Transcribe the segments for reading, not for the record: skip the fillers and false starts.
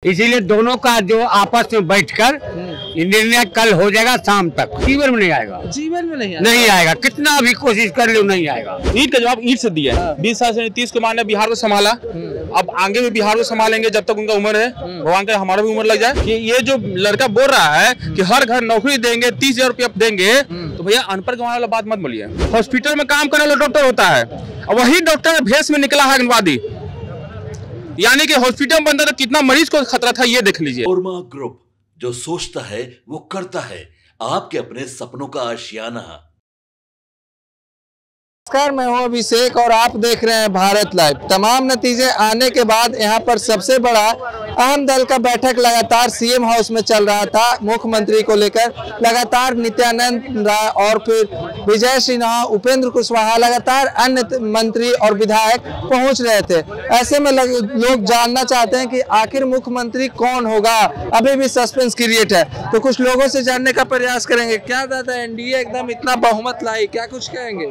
इसीलिए दोनों का जो आपस में बैठकर निर्णय कल हो जाएगा शाम तक। जीवन में नहीं आएगा, जीवन में नहीं आएगा। कितना भी कोशिश कर लो नहीं आएगा। ईट का जवाब ईट से दिया है। 20 साल से नीतीश कुमार ने बिहार को संभाला, अब आगे भी बिहार को संभालेंगे जब तक उनका उम्र है। भगवान का हमारा भी उम्र लग जाए। कि ये जो लड़का बोल रहा है कि हर घर नौकरी देंगे, 30,000 रुपया देंगे, तो भैया अनपढ़ कमाने वाला बात मत बोलिए। हॉस्पिटल में काम करने वाला डॉक्टर होता है, वही डॉक्टर भेष में निकला है आतंकवादी। यानी कि हॉस्पिटल में अंदर तो कितना मरीज को खतरा था, ये देख लीजिए। ओरमा ग्रुप, जो सोचता है वो करता है। आपके अपने सपनों का आशियाना। नमस्कार, मैं हूं अभिषेक और आप देख रहे हैं भारत लाइव। तमाम नतीजे आने के बाद यहां पर सबसे बड़ा अहम दल का बैठक लगातार सीएम हाउस में चल रहा था। मुख्यमंत्री को लेकर लगातार नित्यानंद राय और फिर विजय सिन्हा, उपेंद्र कुशवाहा, लगातार अन्य मंत्री और विधायक पहुंच रहे थे। ऐसे में लोग जानना चाहते हैं कि आखिर मुख्यमंत्री कौन होगा। अभी भी सस्पेंस क्रिएट है, तो कुछ लोगों से जानने का प्रयास करेंगे। क्या दादा, एनडीए एकदम इतना बहुमत लाई, क्या कुछ कहेंगे?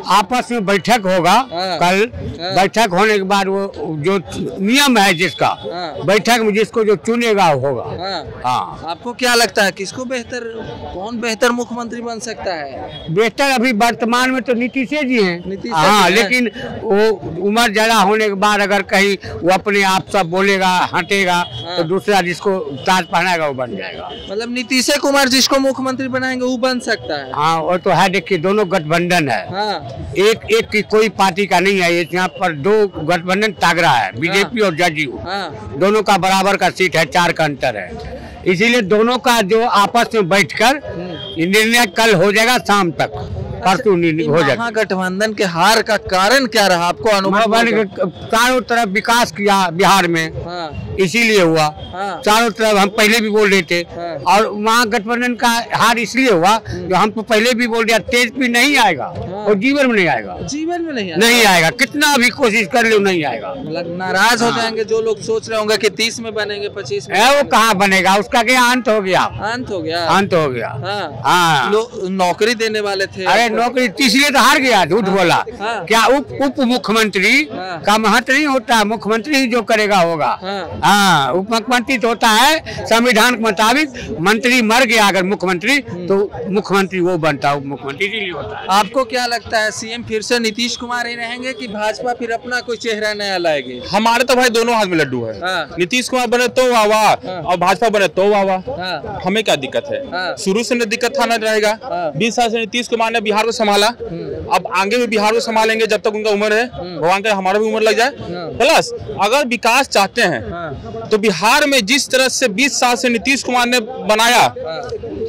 आपस में बैठक होगा कल। बैठक होने के बाद वो जो नियम है जिसका, बैठक में जिसको जो चुनेगा होगा। हाँ, आपको क्या लगता है किसको कौन बेहतर मुख्यमंत्री बन सकता है? बेहतर अभी वर्तमान में तो नीतीश जी हैं। हाँ, लेकिन वो उम्र ज्यादा होने के बाद अगर कहीं वो अपने आप सब बोलेगा, हटेगा, तो दूसरा जिसको ताज पहनाएगा वो बन जाएगा। मतलब नीतीश कुमार जिसको मुख्यमंत्री बनाएंगे वो बन सकता है। हाँ, वो तो है। देखिए, दोनों गठबंधन है। एक की कोई पार्टी का नहीं है। यहाँ पर दो गठबंधन तगड़ा है, बीजेपी और जदयू। दोनों का बराबर का सीट है, 4 का अंतर है। इसीलिए दोनों का जो आपस में बैठकर निर्णय कल हो जाएगा शाम तक, परसों हो जाएगा। गठबंधन के हार का कारण क्या रहा आपको अनुभव? चारों तरफ विकास किया बिहार में, इसीलिए हुआ। चारों तरफ हम पहले भी बोल रहे थे, और वहाँ गठबंधन का हार इसलिए हुआ जो हम तो पहले भी बोल दिया, तेज भी नहीं आएगा और जीवन में नहीं आएगा। जीवन में नहीं आएगा। कितना भी कोशिश कर लो नहीं आएगा। मतलब नाराज हो जाएंगे जो लोग सोच रहे होंगे कि 30 में बनेंगे, 25 में। वो कहाँ बनेगा? उसका क्या अंत हो गया? अंत हो गया। अंत हो गया। हाँ, नौकरी देने वाले थे। अरे नौकरी तीसरे तो हार गया, झूठ बोला। क्या उप मुख्यमंत्री का महत्व नहीं होता? मुख्यमंत्री ही जो करेगा होगा। हाँ, उप मुख्यमंत्री तो होता है संविधान के मुताबिक। मंत्री मर गया अगर मुख्यमंत्री, तो मुख्यमंत्री वो बनता है, उप मुख्यमंत्री नहीं होता है। आपको क्या लगता है, सीएम फिर से नीतीश कुमार ही रहेंगे कि भाजपा फिर अपना कोई चेहरा नया लाएगी? हमारे तो भाई दोनों हाथ में लड्डू है। नीतीश कुमार बने तो वाह वाह, और भाजपा बने तो वाह वाह। हमें क्या दिक्कत है? शुरू से दिक्कत था, ना रहेगा। 20 साल से नीतीश कुमार ने बिहार को संभाला, अब आगे भी बिहार को संभालेंगे जब तक उनका उम्र है। भगवान का हमारा भी उम्र लग जाए। प्लस अगर विकास चाहते हैं तो बिहार में जिस तरह से 20 साल से नीतीश कुमार ने बनाया,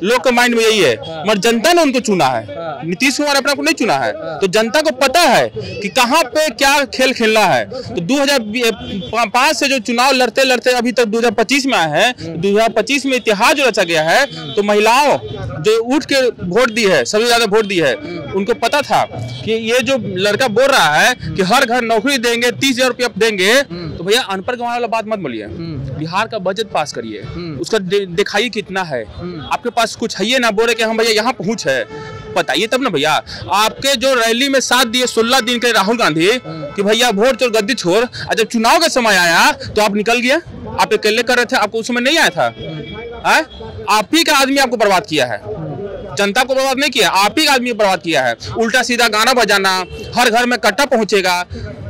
लोग के माइंड में यही है, मगर जनता ने उनको चुना है। नीतीश कुमार अपने को नहीं चुना है, तो जनता को पता है कि कहां पे क्या खेल खेलना है। तो 2005 से जो चुनाव लड़ते लड़ते अभी तक 2025 में आए हैं, 2025 में इतिहास जो रचा गया है, तो महिलाओं जो उठ के वोट दी है, सबसे ज्यादा वोट दी है, उनको पता था कि ये जो लड़का बोल रहा है कि हर घर नौकरी देंगे, 30,000 रुपया देंगे, तो भैया अनपढ़ कमाने वाला बात मत बोलिए। बिहार का बजट पास करिए, उसका दिखाइए कितना है। आपके पास कुछ है ना, बोले कि हम भैया यहाँ पहुंच है, बताइए तब ना भैया। आपके जो रैली में साथ दिए 16 दिन के राहुल गांधी कि भैया वोट चोर गद्दी छोड़, और जब चुनाव का समय आया तो आप निकल गया। आप अकेले कर रहे थे, आपको उस समय नहीं आया था। आप ही का आदमी आपको बर्बाद किया है, जनता को बर्बाद नहीं किया, आप ही का आदमी बर्बाद किया है। उल्टा सीधा गाना बजाना, हर घर में कट्टा पहुंचेगा।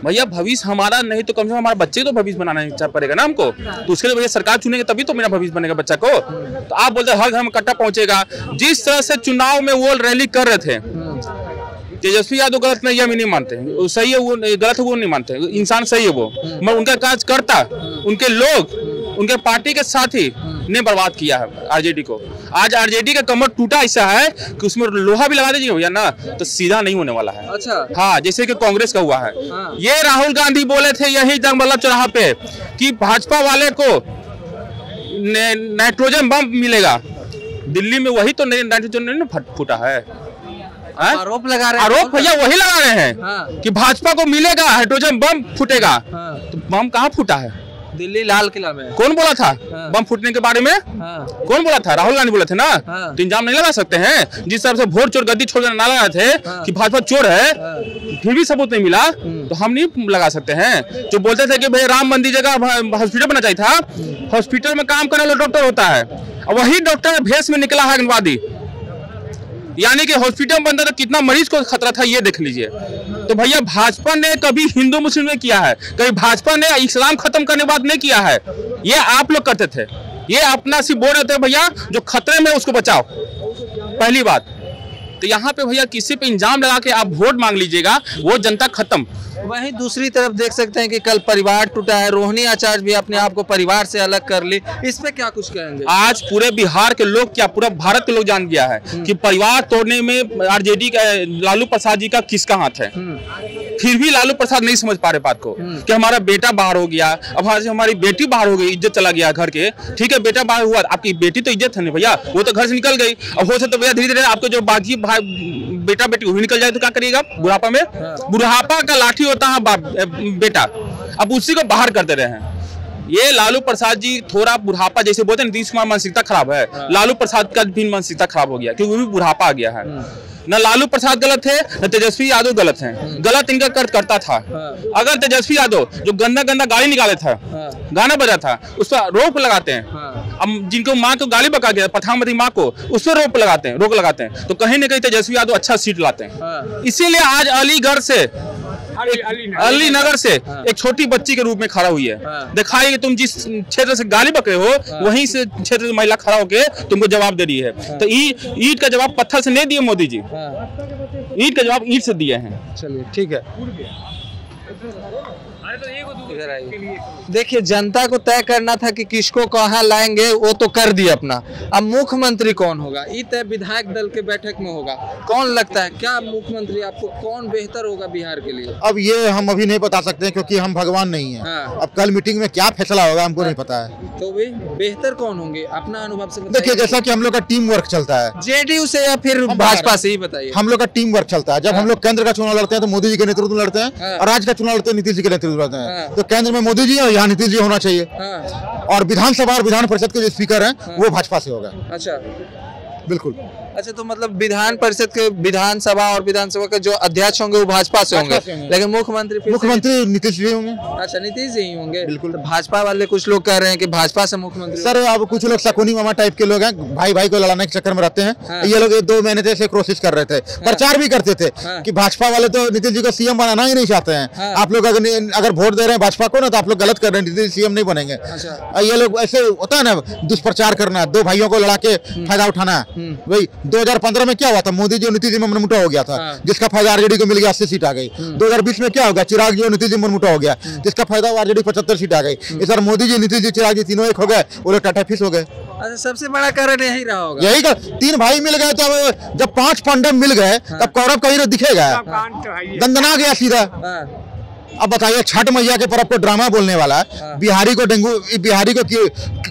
भैया भविष्य हमारा नहीं तो कम से कम हमारे बच्चे को तो भविष्य बनाना पड़ेगा ना हमको। तो उसके लिए भैया सरकार चुनेंगे तभी तो मेरा भविष्य बनेगा बच्चा को। तो आप बोलते हर घर में कट्टा पहुंचेगा। जिस तरह से चुनाव में वो रैली कर रहे थे, तेजस्वी यादव गलत नहीं, हम नहीं मानते। सही है वो, गलत है वो नहीं मानते। इंसान सही है वो, मगर उनका काज करता, उनके लोग, उनके पार्टी के साथी ने बर्बाद किया है आरजेडी को। आज आरजेडी का कमर टूटा ऐसा है कि उसमें लोहा भी लगा दीजिए भैया ना, तो सीधा नहीं होने वाला है। अच्छा। हाँ, जैसे कि कांग्रेस का हुआ है। ये राहुल गांधी बोले थे यही जंगबल्लभ चौराहा पे कि भाजपा वाले को नाइट्रोजन बम मिलेगा। दिल्ली में वही तो नाइट्रोजन नहीं फूटा है। आरोप लगा रहे हैं। आरोप भैया वही लगा रहे हैं कि भाजपा को मिलेगा, हाइड्रोजन बम फूटेगा। तो बम कहाँ फूटा है? दिल्ली लाल किला में। कौन बोला था बम फूटने के बारे में? कौन बोला था? राहुल गांधी बोले थे ना। तो इल्जाम नहीं लगा सकते हैं। जिस तरह से वोट चोर गद्दी छोड़ कर नारा थे कि भाजपा चोर है, फिर भी सबूत नहीं मिला, तो हम नहीं लगा सकते हैं। जो बोलते थे कि भाई राम मंदिर जगह हॉस्पिटल बनना चाहिए था, हॉस्पिटल में काम करने वाला डॉक्टर होता है, और वही डॉक्टर भेष में निकला है आतंकवादी। यानी कि हॉस्पिटल में बंदा तो कितना मरीज को खतरा था ये देख लीजिए। तो भैया भाजपा ने कभी हिंदू मुस्लिम नहीं किया है, कभी भाजपा ने इस्लाम खत्म करने बाद नहीं किया है, ये आप लोग करते थे। ये अपना सिर्फ बोल रहे थे भैया जो खतरे में उसको बचाओ, पहली बात। तो यहाँ पे भैया किसी पे इंजाम लगा के आप वोट मांग लीजिएगा, वो जनता खत्म। वहीं दूसरी तरफ देख सकते हैं कि कल परिवार टूटा है, रोहिणी आचार्य भी अपने आप को परिवार से अलग कर ली, इस पे क्या कुछ कहेंगे? आज पूरे बिहार के लोग क्या पूरा भारत के लोग जान गया है कि परिवार तोड़ने में आरजेडी का लालू प्रसाद जी का किसका हाथ है। फिर भी लालू प्रसाद नहीं समझ पा रहे बात को कि हमारा बेटा बाहर हो गया, अब हमारी बेटी बाहर हो गई, इज्जत चला गया घर के। ठीक है बेटा बाहर हुआ, आपकी बेटी तो इज्जत है नहीं भैया, वो तो घर से निकल गई। अब हो सकता भैया धीरे धीरे आपको जो बाकी बेटा बेटी वो भी निकल जाए तो क्या करिएगा बुढ़ापा में? बुढ़ापा का लाठी होता है बेटा, अब उसी को बाहर करते रहे हैं। ये लालू प्रसाद जी थोड़ा बुढ़ापा जैसे बोलते हैं नीतीश कुमार मानसिकता खराब है, लालू प्रसाद का भी मानसिकता खराब हो गया क्योंकि वो भी बुढ़ापा आ गया है। न लालू प्रसाद गलत है न तेजस्वी यादव गलत है, गलत इनका करता था। अगर तेजस्वी यादव जो गंदा गंदा गाली निकाले था, गाना बजा था, उस पर रोक लगाते हैं। अब जिनको माँ को गाली बका गया प्रधानमंत्री माँ को, उस पर रोक लगाते हैं तो कहीं न कहीं तेजस्वी यादव अच्छा सीट लाते हैं। इसीलिए आज अलीगढ़ से अली नगर से एक छोटी बच्ची के रूप में खड़ा हुई है, दिखाई कि तुम जिस क्षेत्र से गाली बक रहे हो वहीं से क्षेत्र से महिला खड़ा होके तुमको जवाब दे रही है। तो ईंट का जवाब पत्थर से नहीं दिए मोदी जी, ईंट का जवाब ईंट से दिए हैं। चलिए ठीक है, देखिए जनता को तय करना था कि किसको कहाँ लाएंगे, वो तो कर दिया अपना। अब मुख्यमंत्री कौन होगा ये तय विधायक दल के बैठक में होगा। कौन लगता है क्या मुख्यमंत्री आपको कौन बेहतर होगा बिहार के लिए? अब ये हम अभी नहीं बता सकते क्योंकि हम भगवान नहीं हैं। अब कल मीटिंग में क्या फैसला होगा हमको नहीं पता है। तो भाई बेहतर कौन होंगे अपना अनुभव से बताइए। देखिए जैसा कि हम लोग का टीम वर्क चलता है, जेडीयू से या फिर भाजपा से ही बताइए। हम लोग का टीम वर्क चलता है। जब हम लोग केंद्र का चुनाव लड़ते हैं तो मोदी जी के नेतृत्व में लड़ते हैं, और राज्य का चुनाव लड़ते हैं नीतीश जी के नेतृत्व में लड़ते हैं। तो केंद्र में मोदी जी और यहाँ नीतीश जी होना चाहिए, और विधानसभा और विधान परिषद के जो स्पीकर हैं वो भाजपा से होगा। अच्छा बिल्कुल। अच्छा तो मतलब विधान परिषद के विधानसभा और विधानसभा के जो अध्यक्ष होंगे वो भाजपा से होंगे, लेकिन मुख्यमंत्री नीतीश जी होंगे। अच्छा नीतीश जी ही होंगे बिल्कुल। तो भाजपा वाले कुछ लोग कह रहे हैं कि भाजपा से मुख्यमंत्री। सर अब कुछ लोग शकुनी मामा टाइप के लोग हैं, भाई भाई को लड़ाने के चक्कर में रहते हैं। ये लोग 2 महीने से कोशिश कर रहे थे, प्रचार भी करते थे कि भाजपा वाले तो नीतीश जी को सीएम बनाना ही नहीं चाहते हैं। आप लोग अगर वोट दे रहे हैं भाजपा को ना तो आप लोग गलत कर रहे हैं, नीतीश सीएम नहीं बनेंगे। ये लोग ऐसे होता है ना दुष्प्रचार करना, 2 भाइयों को लड़ा के फायदा उठाना। वही 2015 में क्या हुआ था, मोदी जी और नीतीश जी में मनमुटा हो गया था, जिसका फायदा आरजेडी को मिल गया, 80 सीट आ गई। 2020 में क्या होगा, चिराग जी और नीतीश जी मनमुटा हो गया, जिसका फायदा आरजेडी 75 सीट आ गई। इस बार मोदी जी नीतीश जी चिराग जी तीनों एक हो गए, वो लोग टाटा फिश हो गए। अच्छा सबसे बड़ा कारण यही रहा होगा, यही का 3 भाई मिल गए तो जब 5 पांडव मिल गए तब कौरव का हीरो दिखेगा, दंदना गया सीधा। अब बताइए छठ मैया के पर्व को ड्रामा बोलने वाला, बिहारी को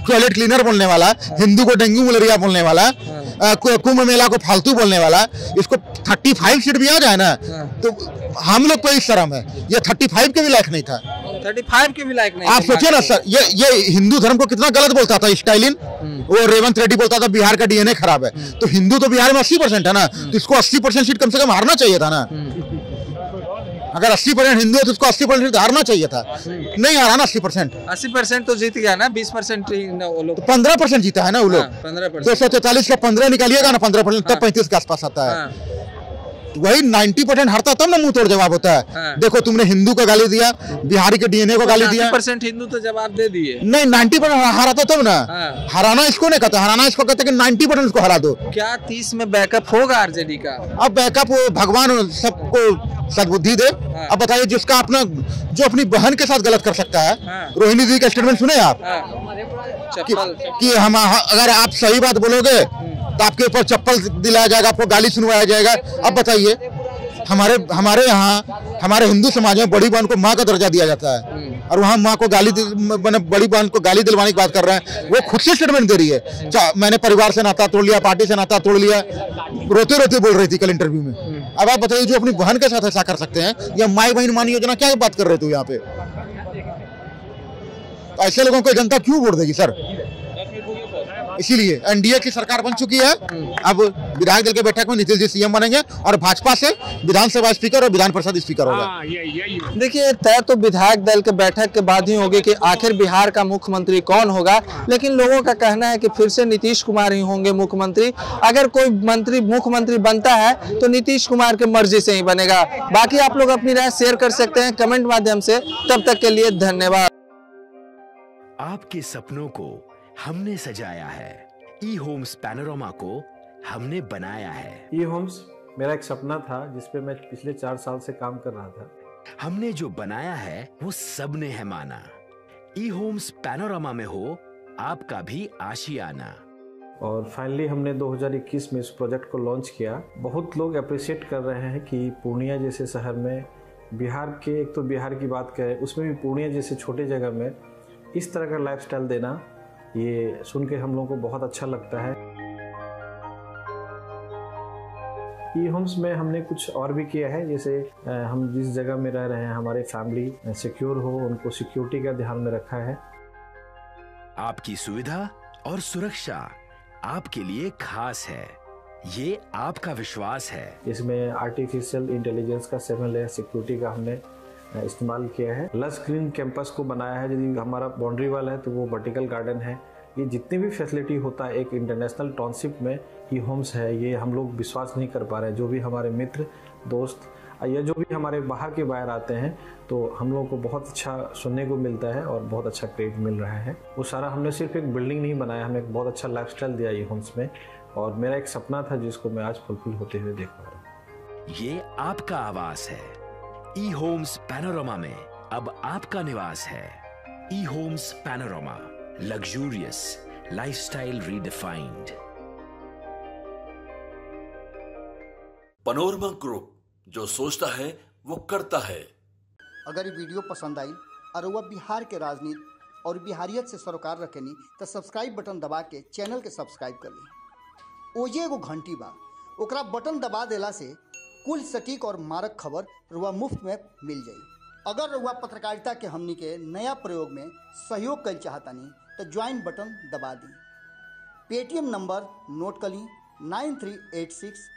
टॉयलेट क्लीनर बोलने वाला, हिंदू को डेंगू मलेरिया बोलने वाला, कुंभ मेला को फालतू बोलने वाला, इसको 35 सीट भी आ जाए ना तो हम लोग को इस शर्म है। ये 35 के भी लायक नहीं था, 35 के भी लायक नहीं। आप सोचिए ना सर, ये हिंदू धर्म को कितना गलत बोलता था स्टालिन। वो रेवंत रेड्डी बोलता था बिहार का डीएनए खराब है, तो हिंदू तो बिहार में 80% है ना, तो इसको 80% सीट कम से कम हारना चाहिए था ना। अगर 80% हिंदू है तो उसको 80% हारना चाहिए था, नहीं हारा ना 80% तो जीत गया ना, 20% ही ना वो लोग, तो 15% जीता है ना वो लोग। 243 का 15 निकालिएगा ना 15%, तब 35 के आसपास आता है। वही 90% हारता तब ना मुंह तोड़ जवाब होता है। देखो तुमने हिंदू को गाली दिया, बिहारी के डीएनए को गाली दिया, 90% हिंदू तो जवाब दे दिए। नहीं 90% हराता तब ना, हराना इसको नहीं कहते, हराना इसको कहते कि 90% उसको हरा दो। क्या 30 में बैकअप होगा आरजेडी का? अब बैकअप भगवान सबको सद्बुद्धि दे। अब बताइए जिसका अपना जो अपनी बहन के साथ गलत कर सकता है, रोहिणी जी का स्टेटमेंट सुने आप कि हम अगर आप सही बात बोलोगे तो आपके ऊपर चप्पल दिलाया जाएगा, आपको गाली सुनवाया जाएगा। अब बताइए हमारे यहाँ हमारे हिंदू समाज में बड़ी बहन को माँ का दर्जा दिया जाता है, और वहाँ माँ को बड़ी बहन को गाली दिलवाने की बात कर रहे हैं। वो खुद से स्टेटमेंट दे रही है, मैंने परिवार से नाता तोड़ लिया, पार्टी से नाता तोड़ लिया, रोते रोते बोल रही थी कल इंटरव्यू में। अब आप बताइए जो अपनी बहन के साथ ऐसा कर सकते हैं, या माई बहन मानी योजना क्या बात कर रहे थे यहाँ पे? तो ऐसे लोगों को जनता क्यों वोट देगी सर? इसीलिए एनडीए की सरकार बन चुकी है, अब विधायक दल के बैठक में नीतीश जी सीएम बनेंगे और भाजपा से विधानसभा स्पीकर और विधान परिषद स्पीकर होगा। देखिए, तय तो विधायक दल के बैठक के बाद ही होगी कि आखिर बिहार का मुख्यमंत्री कौन होगा, लेकिन लोगों का कहना है कि फिर से नीतीश कुमार ही होंगे मुख्यमंत्री। अगर कोई मंत्री मुख्यमंत्री बनता है तो नीतीश कुमार की मर्जी से ही बनेगा। बाकी आप लोग अपनी राय शेयर कर सकते हैं कमेंट माध्यम से। तब तक के लिए धन्यवाद। आपके सपनों को हमने सजाया है, ई होम्स पैनोरमा को हमने बनाया है। ई होम्स मेरा एक सपना था जिस पे मैं पिछले 4 साल से काम कर रहा था। हमने जो बनाया है वो सबने है माना। ई होम्स पैनोरमा में हो आपका भी आशियाना। और फाइनली हमने 2021 में इस प्रोजेक्ट को लॉन्च किया। बहुत लोग अप्रिशिएट कर रहे हैं कि पूर्णिया जैसे शहर में, बिहार के, एक तो बिहार की बात करें उसमें भी पूर्णिया जैसे छोटे जगह में इस तरह का लाइफस्टाइल देना, ये सुन के हम लोगों को बहुत अच्छा लगता है। ई होम्स में हमने कुछ और भी किया है, जैसे हम जिस जगह में रह रहे हैं हमारे फैमिली सिक्योर हो, उनको सिक्योरिटी का ध्यान में रखा है। आपकी सुविधा और सुरक्षा आपके लिए खास है, ये आपका विश्वास है। इसमें आर्टिफिशियल इंटेलिजेंस का 7 लेयर सिक्योरिटी का हमने इस्तेमाल किया है। लस ग्रीन कैंपस को बनाया है। यदि हमारा बाउंड्री वाल है तो वो वर्टिकल गार्डन है। ये जितनी भी फैसिलिटी होता है एक इंटरनेशनल टाउनशिप में ई होम्स है, ये हम लोग विश्वास नहीं कर पा रहे हैं। जो भी हमारे मित्र दोस्त या जो भी हमारे बाहर के बाहर आते हैं तो हम लोगों को बहुत अच्छा सुनने को मिलता है और बहुत अच्छा क्रेडिट मिल रहा है। वो सारा हमने सिर्फ एक बिल्डिंग नहीं बनाया, हमें एक बहुत अच्छा लाइफस्टाइल दिया ई होम्स में, और मेरा एक सपना था जिसको मैं आज फुलफिल होते हुए देख पा रहा हूँ। ये आपका आवास है। ई होम्स पैनोरमा में अब आपका निवास है। E homes panorama, luxurious lifestyle redefined. Panorama group, जो सोचता है वो करता है। अगर ये वीडियो पसंद आई और वह बिहार के राजनीति और बिहारियत से सरोकार रखेनी तो सब्सक्राइब बटन दबा के चैनल के सब्सक्राइब कर ली। ओजे एगो घंटी बा, ओकरा बटन दबा देला से कुल सटीक और मारक खबर रुआ मुफ्त में मिल जाई। अगर रुआ पत्रकारिता के हमनी के नया प्रयोग में सहयोग कर चाहतानी तो ज्वाइन बटन दबा दी। पेटीएम नंबर नोट कर ली 9386